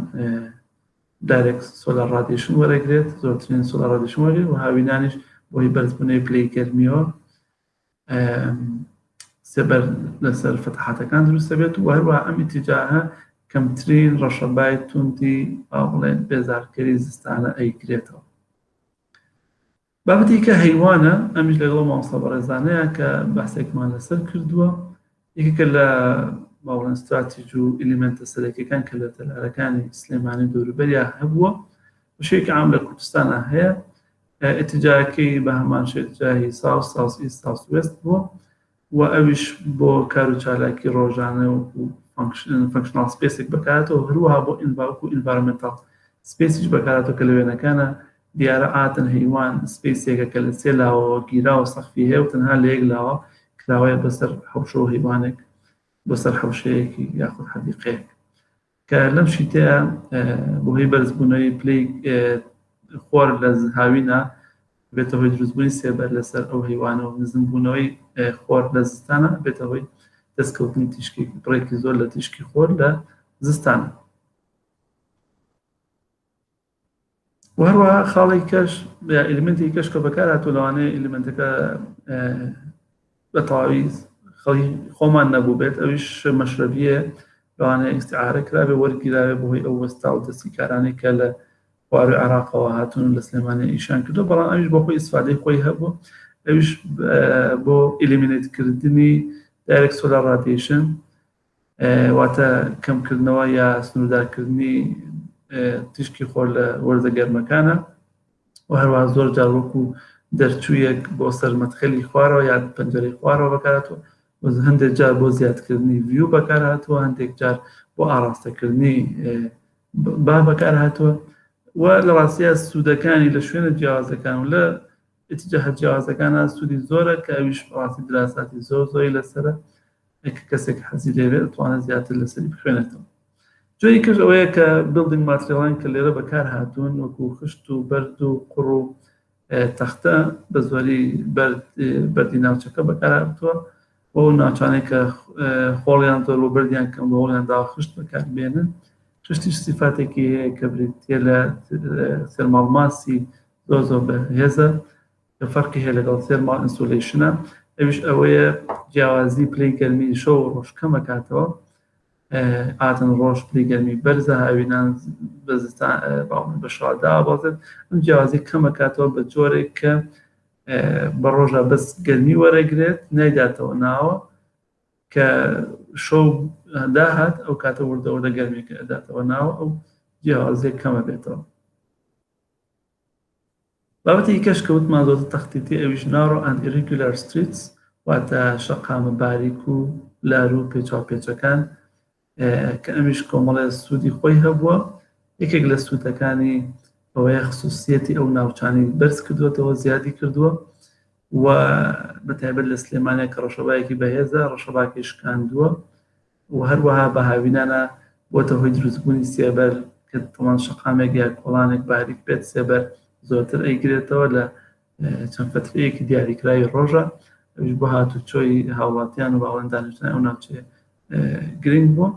دایرێکت سۆلار ڕادیشن وەرەگرێت زۆرترین سۆلار ڕادیشن وەرەگرێت و هاوینانیش بۆی بەرزبوونەی پلەی گەرمیەوە سێبەر لەسەر فەتەحاتەکان دروستە بێت و هەروە ئەم ئیتیجاهە کەمترین ڕەشەبای توندی بڵێن بێزارکەری زستانە ئەیگرێتەوە بابەتی کە هەیوانە ئەمیش لەگەڵ مامۆستا بەڕێزانەیە کە باسێکمان لەسەر کردووە یەکێکە لە باوڵێن استراتیژ و ئلیمنتە سەرەکیەکان کە لە تەلارەکانی سلێمانی دەوروبەریە هەبووە شێکی عام لە کوردستانە هەیە ئیتیجاکەی بە هەمان شێتجاهی ساوس ئیست ساوس وێست بووە و ئەویش بۆ کار و چالاکی ڕۆژانە و فانکشنال سپیسێک بەکاتەوە هەروەها بۆ ئینڤاوکو ئینڤارمنتال سپیسیش بەکاتەوە کە لەوێنەکانە دیارە ئاتەن هەیوان سپیسێکە کە لە سێ لاوەوە گیرا و سەخفی هەیە و تەنها لە یەک لاوە کراوەیە بەسەر حەوشە و هەیوانێک بەسەر حەوشەیەکی یاخود حەدیقەیەک کە لەم شیتەیە بۆ هۆی بەرزبوونەوەی پلەی خۆر لە هاوینە بێتە هۆی دروستبوونی سێبەر لەسەر ئەو هەیوانە و نزمبوونەوەی خۆر لە زستانە بێتە هۆی دەستکەوتنی تیشکێکی بڕێکی زۆر لە تیشکی خۆر لە زستانە و هەروەها خاڵی کەش یا ئلیمنتی کەش کە بەکار هاتووە لەوانەیە ئلیمنتەکە بە تەواوی خۆمان نەبوو بێت ئەویش مەشرەبیە لەوانەیە ئیستیعارە کرابێ وەرگیراوێ بەهۆی ئەو وەستا و دەستی کارانەی کە لە خوارەوەی عێراقەوە هاتوون لە سلێمانی ئیشان کردو بەڵام ئەویش بۆ خۆی ئیسفادەی خۆی هەبوو ئەویش بۆ ئلیمینێتکردنی دایرێکت سۆلار رادیشن واتە کەمکردنەوە یا سنووردارکردنی تیشکی خۆر لە وەرزە گەرمەکانە و هەروەها زۆر جار وەکو دەرچوویەک بۆ سەرمەتخەلی خوارەوە یا پەنجەرەی خوارەوە بەکارهاتوە هەندێک جار بۆ زیادکردنی ڤیو بەکارهاتوە هەندێک جار بۆ ئاراستەکردنی با بەکارهاتوە و لە ڕاستیە سوودەکانی لە شوێنە جیاوازەکان و لە ئەتیجاهە جیاوازەکانە سوودی زۆرە کە ئەویش ڕاستی دراساتی زۆری لەسەرە کەسێک حەزی لێوێت دەتوانێت زیاتر لەسەری بخوێنێتەوە. جۆی کرد ئەوەیە کە بڵدینگ ماتریێڵان کە لێرە بەکار هاتوون وەکو خشت و بەرد و قوڕ و تەختە بە زۆری بەردی ناوچەکە بەکار هاتووە بۆ ناوچانەی کە خۆڵیان زۆر بۆ بەردیان کەم بە هۆڵیان داوە خشت بەکاربێنن. خشتیش سیفاتێکی هەیە کە بریتە لە سێرماڵماسی زۆر بەهێزە کە فەرقی هەیە لەگەڵ سێرماڵ ئینسولیشنە ئەویش ئەوەیە جیاوازی پلەی گەرمی شەو و ڕۆژ کەم دەکاتەوە ئاتن ڕۆژ پلەی گەرمی بەرزە هاوینان بە شەوادا ئابازێت ئەم جیاوازی کەم دەکاتەوە بە جۆرێک کە بە ڕۆژە بەس گەرمی وەرەگرێت نەیداتەوە ناوە کە شەو داهات ئەو کاتە وردە گەرمێکە ئەداتەوە ناوە ئەو جیاوازێک کەمە بێتەوە. بابەتی کەش کەوتمان زۆرتر تەختیتی ئەویش نارۆ ئەند ئیریگولار ستریتس واتە شەقامە باریک و لار و پێچاوپێچەکان کە ئەمیش کۆمەڵێ سوودی خۆی هەبووە. یەکێک لە سوودەکانی ئەوەیە خصوصیەتی ئەو ناوچانەی بەرز کردوێتەوە زیادی کردووە و بەتایبەت لە سلێمانیا کە ڕەشەبایەکی بەهێزە ڕەشەباکەی شکاندووە و هەروەها بە هاوینانە بۆتە هۆی دروستبوونی سێبەر کە تەمان شەقامێک یا کۆڵانێک باریک بێت سێبەر زۆرتر ئەیگرێتەوە لە چەند فترەیەکی دیاریکراوی ڕۆژە ئەویش بۆ هاتوچۆی هاوڵاتیان و باوەڕێن دانیشتنی ئەو ناوچەیە گرنگ بووە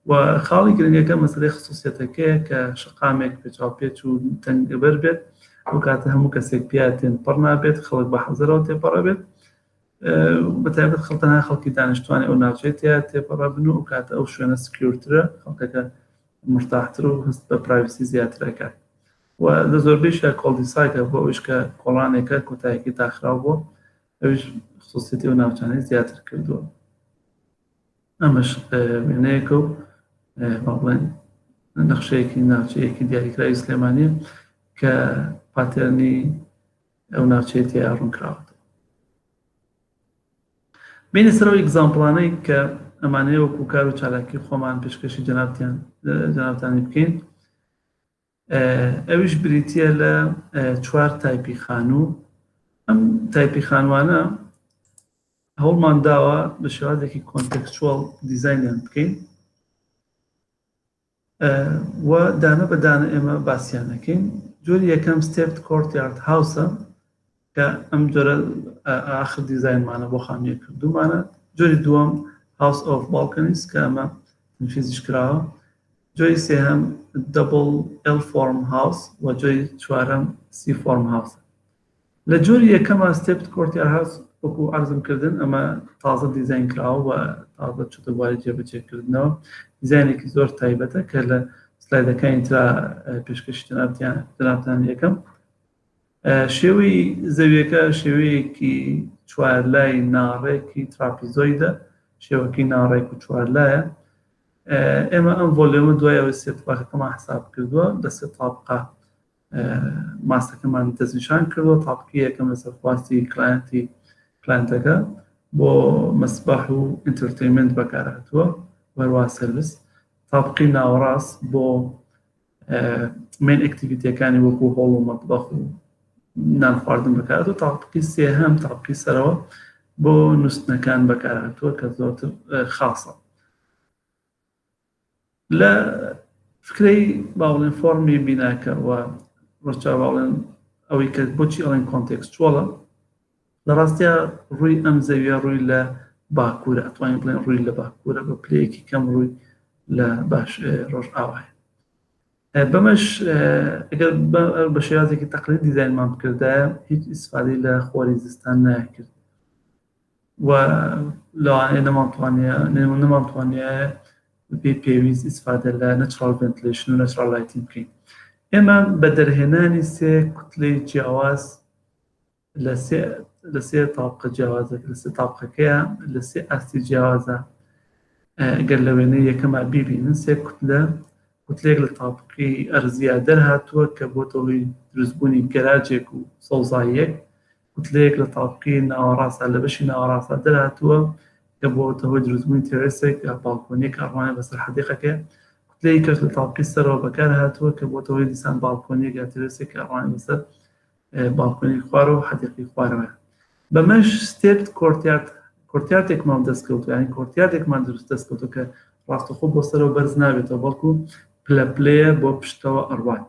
و خاڵی گرنگەکە مەسەلەی خصوصیەتەکەیە کە شەقامێک پێچاوپێچ و تەنگەبەر بێت ئەو کاتە هەموو کەسێک پیاتێن پڕ نابێت خەڵک بە حەزەرەوە تێپەڕە بێت بەتایبەت خەڵتەنها خەڵکی دانیشتوانی ئەو ناوچەیە تێپەڕە بن و کاتە ئەو شوێنە سکیورترە خەڵکەکە مرتاحتر و هەست بە پرایڤسی زیاترەکات و لە زۆربەیشە کۆڵدیسایکە بۆ ئەوش کە کۆڵانێکە کۆتاییەکی داخراو بووە ئەوش خصوصیەتی و ناوچانەی زیاتر کردووە. ئەمەش وێنەیەکە و بەڵێن نەخشەیەکی ناوچەیەکی دیاریکراوی سلێمانیە کە پاتێرنی ئەو ناوچەیەتی ڕوونکراوەتەوە. بینی سەرەوە ئێگزامپڵانەی کە ئەمانەیە وەکو کار و چالاکی خۆمان پێشکەشی جەنابتانی بکەین. ئەویش بریتیە لە 4 تایپی خانوو. ئەم تایپی خانوانە هەوڵمان داوە بە شێوازێکی کۆنتێکچوەڵ دیزاینیان بکەین و دانە بە دانە ئێمە باسییان دەکەین. جۆری یەکەم ستێپت کۆرتیارد هاوسە کە ئەم جۆرە ئاخر دیزاینمانە بۆ خانوویە کردومانە. جۆری دووەم هاوس ئۆف بالکەنیز کە ئەمە تنفیزیش کراوە. جۆی سێهەم دەبڵ ئێل فۆرم هاوس و جۆی چوارەم سی فۆرم هاوسە. لە جۆری یەکەمە ستێپت کۆرتیار هاوس وەکو عەرزم کردن ئەمە تازە دیزاین کراوە و تازە چوتە بواری جێبەجێکردنەوە. دیزاینێکی زۆر تایبەتە کە لە سلایدەکانی ترا پێشکەشی جەنابتان یەکەم. شێوەی زەویەکە شێوەیەکی چوارلای ناڕێکی تراپیزۆیدە، شێوەکی ناڕێک و چوارلایە. ئێمە ئەم ڤۆلیۆمە دوای ئەوەی سێ تاقەکەمان حساب کردووە لە سێ تاقە ماستەکەمان دەستنیشان کردووە. تاقی یەکەم لەسەر خواستی کلاینتەکە بۆ مەسبەح و ئینتەرتەینمنت بەکارهاتووە وەروە سەرویس. تاقی ناوەڕاست بۆ مین ئەکتیڤیتیەکانی وەکو هۆڵ و مەتبەخ و نان خواردن بەکارهاتووە. تاقی سێهەم تاقی سەرەوە بۆ نووستنەکان بەکارهاتووە کە زۆرتر خاصە. لە فکرەی باوڵێن فۆرمی بیناکە و ڕۆچا باوڵێن ئەوەی کە بۆچی ئەڵێن کۆنتێکسچوەڵە لە ڕاستیە ڕووی ئەم زەویە ڕووی لە باکوورە، ئەتوانین بڵێن ڕووی لە باکوورە بە پلەیەکی کەم ڕووی لە باش ڕۆژ ئاوایە. بەمەش ئەگەر بە شێوازێکی تەقلیدی دیزاینمان بکردایە هیچ ئیسفادەی لە خۆری زستان نایکرد و لەوانەیە نەمانتوانیایە پێویست ئیسفادە لە نەچرال ڤنتیلێشن و نەچرال لایتینگ بکەین. ئێمە بە دەرهێنانی سێ کوتلەی جیاواز لە سێ لسه طابقة جوازك لسه طابقة كيا لسه أستي جوازة قال لوينية كما بيبي ننسى كتلة لطابقي أرزيا درها كبوتوي درزبوني كراجك وصوصايك كتلة لطابقي ناوراسا لبشي ناوراسا درها كبوتوي درزبوني ترسك بالكونيك أرواني بس الحديقة كتلة كرت لطابقي سروا بكارها كبوتوي ديسان بالكونيك ترسك أرواني بس بالكونيك خوارو حديقي خوارو بمش ستيبت كورتيارتك ما دەستکەوت يعني كورتيارتێکمان دروست دەستکەوتەوە کە ڕاستەخۆ بۆ سەرەوە بەرز نابێتەوە بەڵکو پلە بۆ پشتەوە ئەڕوات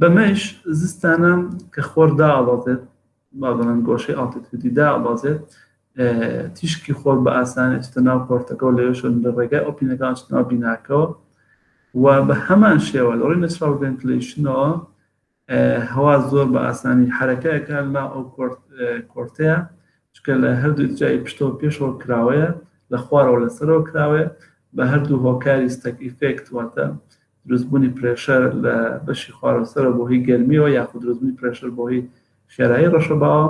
بەمەش زستانە کە خۆر داوەڵێت با بڵێن گۆشەی ئالتیتودی داوەڵێت تیشکی خۆر بە ئاسانی چتە ناو کۆرتەکە و لەوێش لە ڕێگای ئۆپینەکان چتە ناو بیناکەوە و بە هەمان شێوە لە ڕووی نەچراڵ ڤێنتیلەیشنەوە هەوا زۆر بە ئاسانی حرەکەیەکە لە ئەو کۆرتەیە چکە لە هەردوو جای پشتەوە پێشەوە کراوەیە لە خوارەوە لەسەرەوە کراوەیە بە هەردوو هۆکاری ستەک ئیفێکت واتە دروستبوونی پرێشەر لە بەشی خوارەوە سەرەوە بۆ هی گەرمیەوە یاخود دروستبوونی پرێشەر بۆ هی خێرایی ڕەشەباوە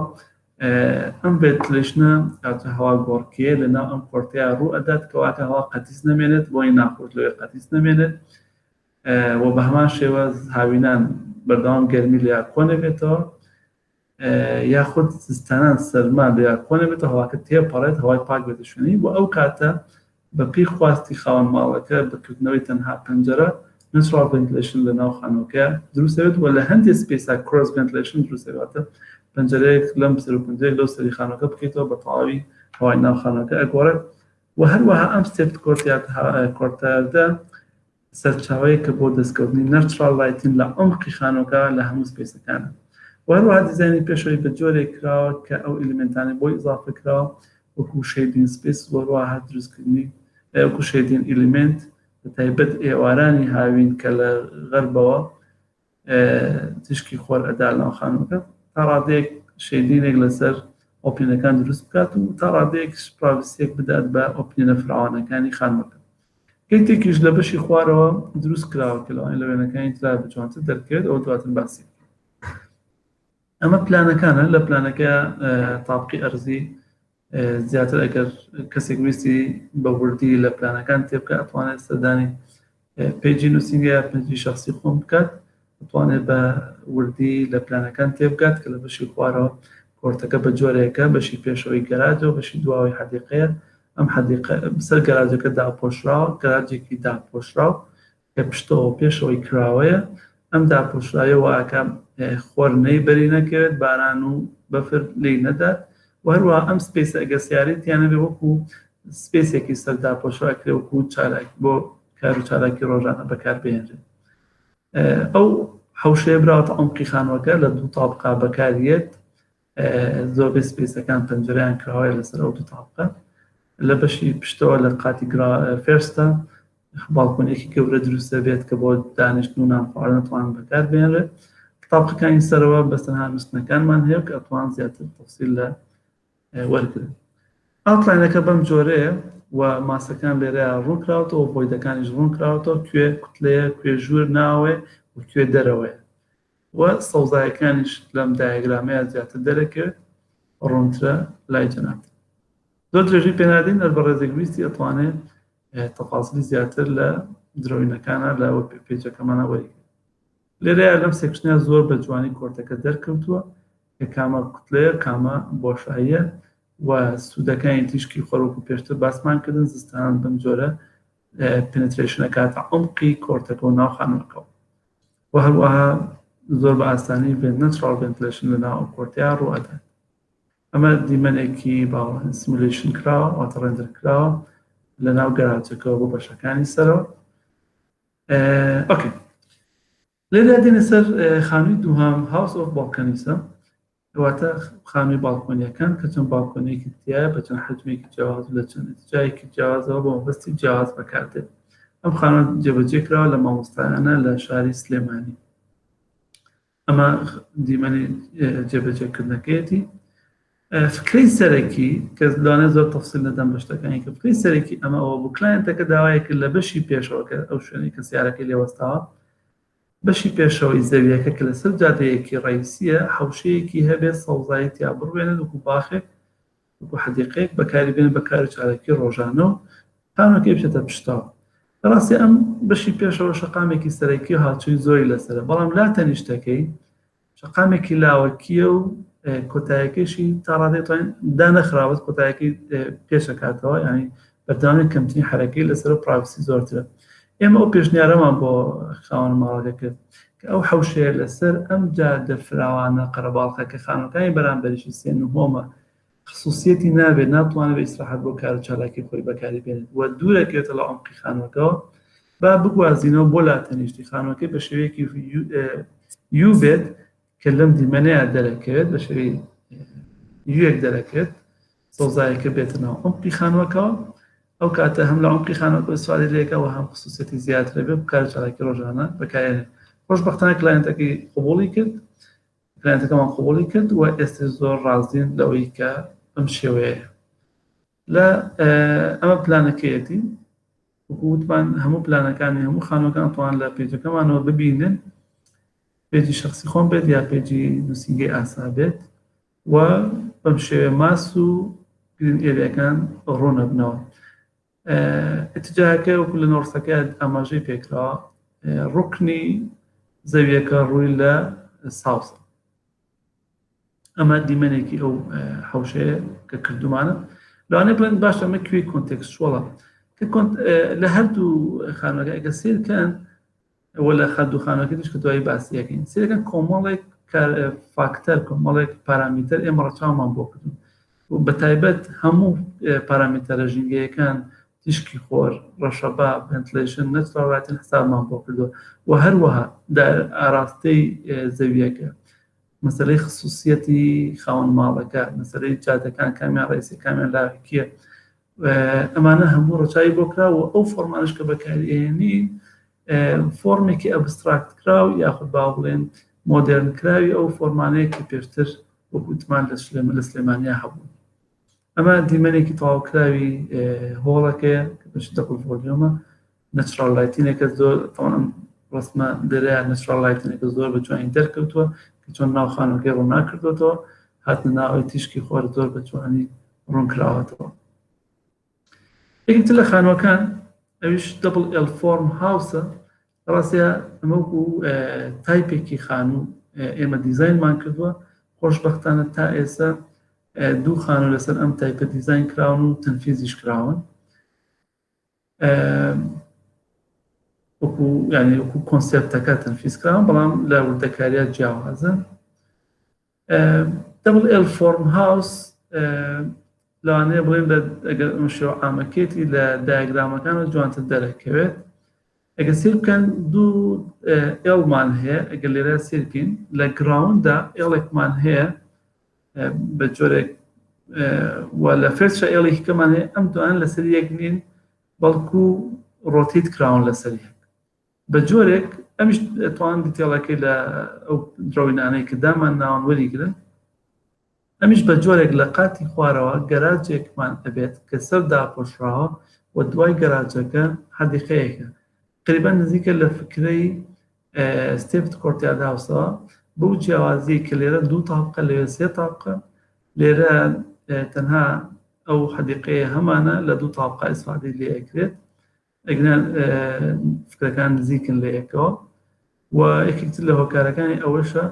ئەم ڤێنتیلەیشنە کاتە هەوا گۆڕکێ لەناو ئەم کۆرتەیە ڕوو ئەدات کەواتە هەوا قەتیس نەمێنێت بۆی ناخۆش لەوێ قەتیس نەمێنێت و بە هەمان شێوە هاوینان بەردەوام گەرمی لێیان کۆ نەبێتەوە یاخود زستانان سەرما لێیان کۆ نەبێتەوە هەواکە تێپەڕێت هەوای پاک بێتە شوێنی بۆ ئەو کاتە بە پێی خواستی خاوەن ماڵەکە بەکردنەوەی تەنها پەنجەرە نەچڕال ڤێنتیلەیشن لە ناو خانووەکە دروستەوێت و لە هەندێک سپێسا کڕۆس ڤێنتیلەیشن دروستەوێتە پەنجەرەیەک لەم سەر و پەنجەرەیەک لەو سەری خانووەکە بکەیتەوە بە تەواوی هەوای ناو خانووەکە ئەگۆڕێت و هەروەها ئەم ستێپت کۆرتەیەدا سەرچاوەیەکە بۆ دەستکەوتنی نەچڕال لایتین لە عمقی خانووەکە لە هەموو سپێسەکانە و هەروەها دیزاینی پێشەوەی بە جۆرێک کراوە کە ئەو ئلیمنتانەی بۆی ئیزافە کراوە وەکو شەیدین سپێس وەروەها دروستکردنی وەکو شەیدین ئلیمنت بە تایبەت ئێوارانی هاوین کە لە غەربەوە تشکی خۆر ئەدا لەناو خانووەکە تا ڕادەیەک شەیدینێک لەسەر ئۆپینەکان دروست بکات و تا ڕادەیەک پراڤسیەک بدات بە ئۆپینە فراوانەکانی خانووەکە گەیتێکیش لە بەشی خوارەوە دروست کراوە کە لەوانەیە لە وێنەکانی ترا بجوانتر دەرکەوێت ئەوە دواتر باسی ئەمە پلانەکانە لە پلانەکە تابقی ئەرزی زیاتر ئەگەر کەسێک ویستی بە وردی لە پلانەکان تێبکە ئەتوانێت سەردانی پێیجی نووسینگە یا پێیجی شخصی خۆم بکات ئەتوانێت بە وردی لە پلانەکان تێبگات کە لە بەشی خوارەوە کۆرتەکە بە جۆرێکە بەشی پێشەوەی گەراجەوە بەشی دواوەی حەدیقەیە ئەم حەدیقە سەر گەراجەکە داپۆشراوە گەراجێکی داپۆشراو کە پشتەوە پێشەوەی کراوەیە ئەم داپۆشرایە واکە خۆر نەیبەری نەکەوێت باران و بەفر لی نەدات و هەروەها ئەم سپێسە ئەگەر سیارەتیانە بێ وەکو سپێسێکی سەر داپۆشراکرێ وەکو چالاک بۆ کار و چالاکی ڕۆژانە بەکاربهێنرێت ئەو حەوشەیە براوەتە عمقی خانووەکە لە دوو تابقا بەکارێت زۆربەی سپێسەکان پەنجەرەیان کراوەیە لەسەر ئەو دوو تابقە لە بەشی پشتەوە لە قاتی فێرستە باڵکۆنێکی گەورە دروستە بێت کە بۆ دانیشتن و نان خواردن ئەتوانن بەکاربهێنرێت تابقەکانی سەرەوە بەستەنها نووستنەکانمان هەیە کە ئەتوان زیاتر تەفسیل لە وەرگرن ئاوتلاینەکە بەم جۆرەیە و ماسەکان لێرەیە ڕوونکراوەتەوە ڤۆیدەکانیش ڕوونکراوەتەوە کوێ کوتلەیە کوێ ژوور ناوێ و کوێ دەرەوەیە و سەوزایەکانیش لەم دایەگرامەیە زیاتر دەرەکەوێت ڕوونترە لای جەناب زۆر درێژی پێنادین هەر بە ڕێزێک ویستی ئەتوانێت تەفاسیلی زیاتر لە درۆینەکانە لە پێجەکەمانە وەرگرێت لێرەیە لەم سێکشنە زۆر بە جوانی کۆرتەکە دەرکەوتووە کە کامە کوتلەیە کامە بۆشاییە و سوودەکانی تیشکی خۆرۆکو پێشتر باسمان کردن زستان بەم جۆرە پێنترێشنە کاتە عمقی کۆرتەکە و ناو خانووەکەەوە و هەروەها زۆر بە ئاسانی نەچڕال ڤێنتیلەیشن لەناو ئەو کۆرتەیە ڕوئەدات ئەمە دیمەنێکی باوەڕ سیمولیشن کراوە واتە ڕێندەر کراوە لە ناو گەراجەکەەوە بۆ بەشەکانی سەرەوە ئۆکێ لێرە دێنە سەر خانووی دووهەم هاوس ئۆف باڵکەنیسە واتە خانووی باڵکۆنیەکان کە چەند باڵکۆنێکی تایە بە چەند حجمێکی جیاواز و لە چەند جایەکی جیاوازەوە بۆ مەبەستی جیاواز بەکاردێت ئەم خانووە جێبەجێ کراوە لە مامۆستایانە لە شاری سلێمانی ئەمە دیمەنی جێبەجێکردنەکەیەتی فکرەی سەرەکی کە لەوانێ زۆر تەفسیل نەدەم بە شتەکانی کە فکرەی سەرەکی ئەمە ئەوە بوو کلاینتەکە داوای کرد لە بەشی پێشەوە کە ئەو شوێنی کە سیارەکەی لێوەستاوە بەشی پێشەوەی زەویەکە کە لەسەر جادەیەکی ڕئیسیە حەوشەیەکی هەبێت سەوزایی تیا بڕوێنێت وەکو باخێک وەکو حەدیقەیەک بەکاریبێنێت بە کار و چارەکی ڕۆژانە و خانووەکەی بچێتە پشتەوە. ڕاستی ئەم بەشی پێشەوە شەقامێکی سەرەکی و هاوچووی زۆری لەسەرە، بەڵام لا تەنیشتەکەی شەقامێکی لاوەکیە و کۆتایەکەشی تا ڕادێتوانین دانەخراوەت کۆتایەکەی پێشەکاتەوە، ینی بەردەوامێت کەمترین حرەکەی لەسەر و پرایڤسی زۆرترە. ئێمە ئەو پێشنیارەمان بۆ خاوەن ماڵەکە کرد کە ئەو حەوشەیە لەسەر ئەم جادە فراوانە قەرەباڵغە کە خانووەکانی بەرامبەریشی سێ نهۆمە خصوصیەتی نابێت، ناتوانێت بە ئیسراحەت بۆ کار و چالاکی خۆی بەکاری بێنێت و دوورەکەوێتە لە عەمقی خانووەکەەوە، با بگوازینەوە بۆ لاتەنیشتی خانووەکەی بە شێوەیەکی یو بێت کە لەم دیمەنەیە دەرەکەوێت، بە شێوەی یوەک دەرەکەوێت، سەوزایەکە بێتە ناو عەمقی خانووەکەەوە. ئەو کاتە هەم لە عەمقی خانووەکە استفادە لێکەوە هەم خصوصیەتی زیاترە بێت کار و چالاکی ڕۆژانە بەکارهێنێت. خۆشبەختانە کلاینتەکەی قبوڵی کرد، کلاینتەکەمان قبوڵی کرد و ئێستا زۆر ڕازین لەوەی کە ئەم شێوەیە لە ئەمە پلانەکەیەتی وتمان هەموو پلانەکانی هەموو خانووەکان توان لە پێجەکەمانەوە ببینن، پێجی شخصی خۆم بێت یا پێجی نووسینگەی ئاسا بێت و بەم شێوەیە ماس و گرین ئێریاکان ڕوونە بنەوە. ئەتیجاکە وەکو لە نۆرسەکە ئاماژەی پێکراوە ڕوکنی زەویەکە ڕووی لە ساوسە. ئەمە دیمەنێکی ئەو حەوشەیە کە کردومانە. لەوانەیە بڵێن باشە ئەمە کوێی کۆنتێکستوەڵە لە هەردوو خانووەکە ئەگە سیرکەن وە لە هەردوو خانووەکە دیش کە دوایی باسیەکەین سیرەکەن کۆمەڵێک فاکتەر کۆمەڵێک پارامتر ئێمە ڕەچاومان بۆ کردوون و بەتایبەت هەموو پارامتەرە ژینگەیەکان تیشکی خۆر، ڕەشەبا، ڤنتیلیشن، نەچڕاوەتن حسابمان بۆ کردووە و هەروەها ئاراستەی زەویەکە، مەسەلەی خصوصیەتی خاوەن ماڵەکە، مەسەلەی جادەکان کامیان ڕئیسی کامیان لاوەکیە، ئەمانە هەموو ڕەچاوی بۆ کراوە. ئەو فۆرمانش کە بەکارهێنی فۆرمێکی ئەبستراکت کراو یاخود با بڵێن مۆدێرن کراوی ئەو فۆرمانەیە کە پێشتر وەکوتمان لە سلێمانیا هەبوو. ئەمە دیمەنێکی تەواوکراوی هۆڵەکەیە کە بەشی دەقل ڤۆلیۆمە، نەچرال لایتینێکە زۆر تەواو ڕسمە دەرەیە نەچرال لایتینێکە زۆر بە جوانی دەرکەوتووە کە چۆن ناو خانووەکەی ڕووناکردوێتەوە، هاتنە ناوەوەی تیشکی خۆر زۆر بە جوانی ڕوونکراوەتەوە. یەکێکتر لە خانووەکان ئەویش دەبڵ ئێل فۆرم هاوسە. ڕاستە ئەمە وەکو تایپێکی خانوو ئێمە دیزاینمان کردووە. خۆشبەختانە تا ئێستا دوو خانوو لەسەر ئەم تایپە دیزاین کراون و تەنفیزیش کراون، وەکو کۆنسێپتەکە تەنفیز کراون، بەڵام لە وردەکاریە جیاوازن. دەبڵ ئێل فۆرم هاوس لەوانەیە بڵێن ئەگەر شێوە عامەکێتی لە دایەگرامەکانە جوانتر دەرەکەوێت. ئەگە سیر بکەن دوو ئێڵمان هەیە، ئەگەر لێرە سیر بکەین لە گراوندا ئێڵێکمان هەیە بە جۆرێک و لە فێرشە ئێڵێکەکەمان هەیە، ئەم دوان لەسەر یەک نین بەڵکو ڕۆتیت کراون لەسەر یەک بە جۆرێک. ئەمیش توان دیتێڵەکەی لە ئەو درۆینانەی کە دامان ناوان وەریگرن. ئەمیش بە جۆرێک لە قاتی خوارەوە گەراجێکمان ئەبێت کە سەر داپۆشراوە و دوای گەراجەکە حەدیقەیەکە قریبان نزیکە لە فکرەی ستێفت کۆرتیاد هاوسەوە بەو جیاوازی کە لێرە دوو تاقە لەوێ سێ تاقە، لێرە تەنها ئەو حەدیقەیە هەمانە لە دوو تاقە ئیسفادەی لێ ئەکرێت، ئەگەر فکرەکان نزیکن لە یەکەوە. و یەکێکتر لە هۆکارەکانی ئەوەشە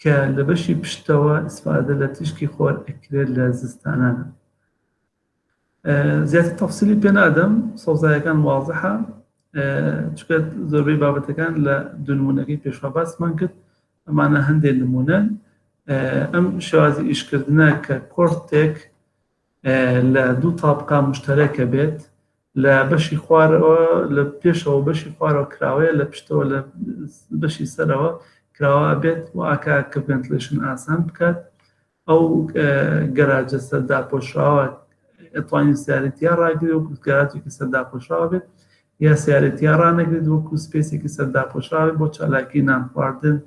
کە لە بەشی پشتەوە ئیسفادە لە تیشکی خۆر ئەکرێت لە زستانانە. زیاتر تەفسیلی پێ نادەم، سەوزایەکان واضحە، چونکە زۆربەی بابەتەکان لە دوو نمونەکەی پێشوا باسمان کرد. ئەمانە هەندێک نمونەن. ئەم شێوازی ئیشکردنە کە کۆرتێک لە دوو تابقا مشتەرەکە بێت، لە بەشی خوارەوە لە پێشەوە بەشی خوارەوە کراوەیە، لە پشتەوە لە بەشی سەرەوە کراوە بێت و ئاکا کە ڤنتیلیشن ئاسان بکات. ئەو گەراجە سەرداپۆشراوە ئەتوانین سیارەتیا ڕاگرێت وەکو گەراجێکی سەرداپۆشراوە بێت، یا سیارەتیا ڕانەگرێت وەکو سپێسێکی سەرداپۆشراوە بۆ چالاکی نان خواردن،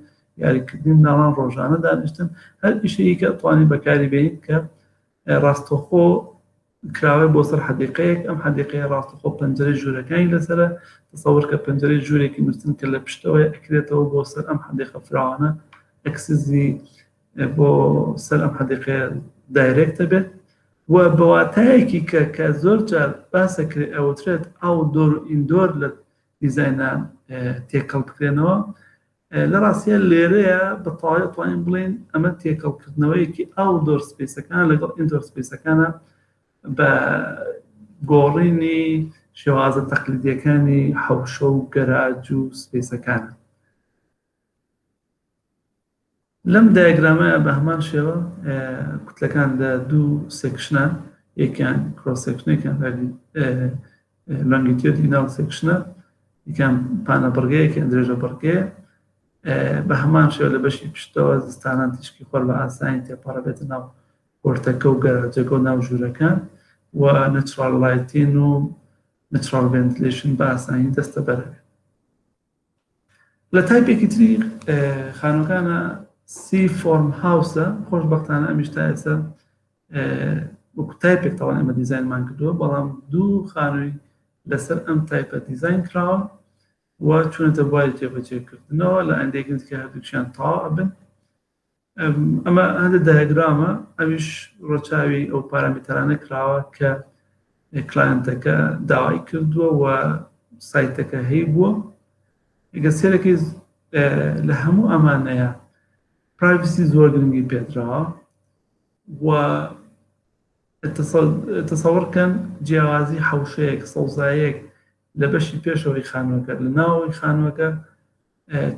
یاریکردنی ناڵان ڕۆژانە دانیشتن. هەر ئیشەیە کە ئەتوانین بەکاری بێنین کە ڕاستەوخۆ کراوەی بۆ سەر حەدیقەیەک ئەم حەدیقەیە ڕاستەخۆ پەنجەرەی ژوورەکانی لەسەرە تەسەوەر کە پەنجەرەی ژوورێکی نووسن کە لە پشتەوە ئەکرێتەوە بۆ سەر ئەم حەدیقە فراوانە ئەکسزی بۆ سەر ئەم حەدیقەیە دایرێکتە بێت و بەواتایەکی کە زۆر جار باسەکرێت ئەوترێت ئاوتدۆر و ئیندۆر لە دیزاینە تێکەڵ بکرێنەوە لە ڕاستیە لێرەیە بە تەواوی توانین بڵێن ئەمە تێکەڵکردنەوەیەکی ئاوتدۆر سپیسەکان لەگەڵ ئیندۆر سپیسەکانە بە گۆڕینی شێوازە تەقلیدیەکانی حەوشە و گەراج و سپیسەکانە. لەم دایگرامەیە بە هەمان شێوە کوتلەکان لە دوو سێکشنە، یەکیان کرۆس سێکشنێکیان لۆنگیتیۆدی ناو سێکشنە، یەکیان پانە بڕگەیە، یەکیان درێژە بڕگەیە. بە هەمان شێوە لە بەشی پشتەوە زستانان تیشکی خۆر بە ئاسانی تێپەڕەبێتە ناو کۆرتەکە و گەراجەکە و ناو ژوورەکان و نەچرال لایتین و نەچرال ڤێنتیلێشن بە ئاسانی دەستە بەرەبێت. لە تایپێکی تری خانووەکانە سی فۆرم هاوسە، خۆشبەختانە ئەمیش تا ئێستا وەکو تایپێک تەواو ئێمە دیزاینمان کردووە، بەڵام دوو خانووی لەسەر ئەم تایپە دیزاین کراوە و چونەتە بواری جێبەجێکردنەوە لە ئەندێکن کە هەردووکیان تەواو ئەبن. ئەمە هەندە دایگرامە، ئەویش ڕۆچاوی ئەو پارامترانە کراوە کە کلاینتەکە داوای کردووە و سایتەکە هەی بووە. گەسێرەکەی لە هەموو ئەمانەیە پرایڤسی زۆر گرنگی پێدراوە و تەسەوڕکەن جیاوازی حەوشەیەک سەوزایەک لە بەشی پێشەوەی خانووەکە لە ناوەوەی خانووەکە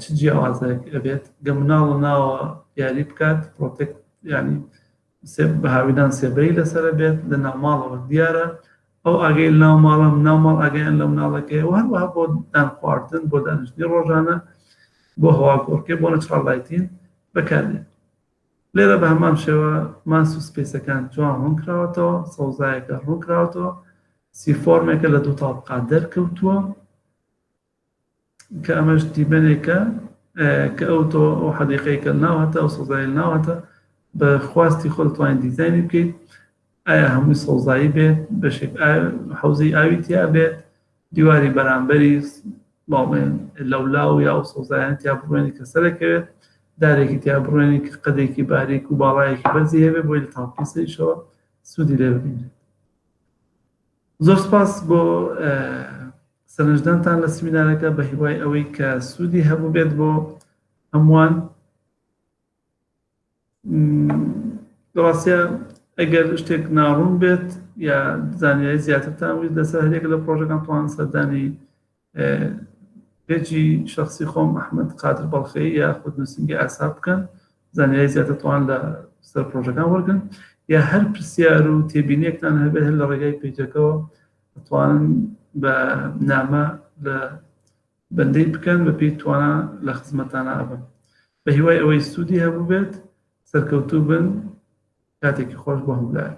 چ جیاوازەیەک ئەبێت، گەمناڵ ناوە دیاری بکات، پرۆتێکت ینی بە هاویدان سێبەری لەسەرە بێت، لە ناوماڵەوە دیارە ئەو ئاگەی ناو ماڵم ناوماڵ ئاگەیان لەو مناڵەکەی و هەروەها بۆ دان خواردن بۆ دانیشتنی ڕۆژانە بۆ هەواگۆڕکێ بۆ نەچرال لایتین بەکاردێت. لێرە بە هەمان شێوە ماس و سپیسەکان جوان ڕوون کراوەتەوە، سەوزایەکە ڕوون کراوەتەوە، سی فۆرمێکە لە دوو تاڵقات دەرکەوتووە کە ئەمەش دیبەنێکە کە ئەو حەدیقەیەکە ناوهاتە ئەو سەوزای ناوهاتە بە خواستی خۆ دەتوانین دیزاینی بکەیت. ئایا هەمووی سەوزایی بێت، بەشێک حەوزەی ئاوی تیا بێت، دیواری بەرامبەری باڵێن لەولاو یا ئەو سەوزایان تیا بڕوێنی کە سەرەکەوێت، دارێکی تیا بڕوێنی کە قەدێکی باریک و باڵایەکی بەرزی هەبێت بۆی لە تاڵپیسەیشەوە سوودی لێ ببینێت. زۆر سپاس بۆ سەرنجدانتان لە سمینارەکە بە هیوای ئەوەی کە سوودی هەبوو بێت بۆ هەمووان. بەڕاستیە ئەگەر شتێک ناڕوون بێت یا زانیاری زیاترتان ویست لەسەر هەرێک لە پرۆژەکان توانن سەردانی پێجی شخصی خۆم ئەحمەد قادر بەڵخەیی یا خودنووسینگی ئاسا بکەن، زانیاری زیاتر توان لە سەر پرۆژەکان وەرگن، یا هەر پرسیار و تێبینیەکتان هەبێت هەر لە ڕێگای پێجەکەەوە دەتوانن بە نامە لە بەندەی بکەن بە پێی توانە لە خزمەتانە ئەبن. بە هیوای ئەوەی سوودی هەبوو بێت، سەرکەوتوو بن، کاتێکی خۆش بۆ هەمولایە.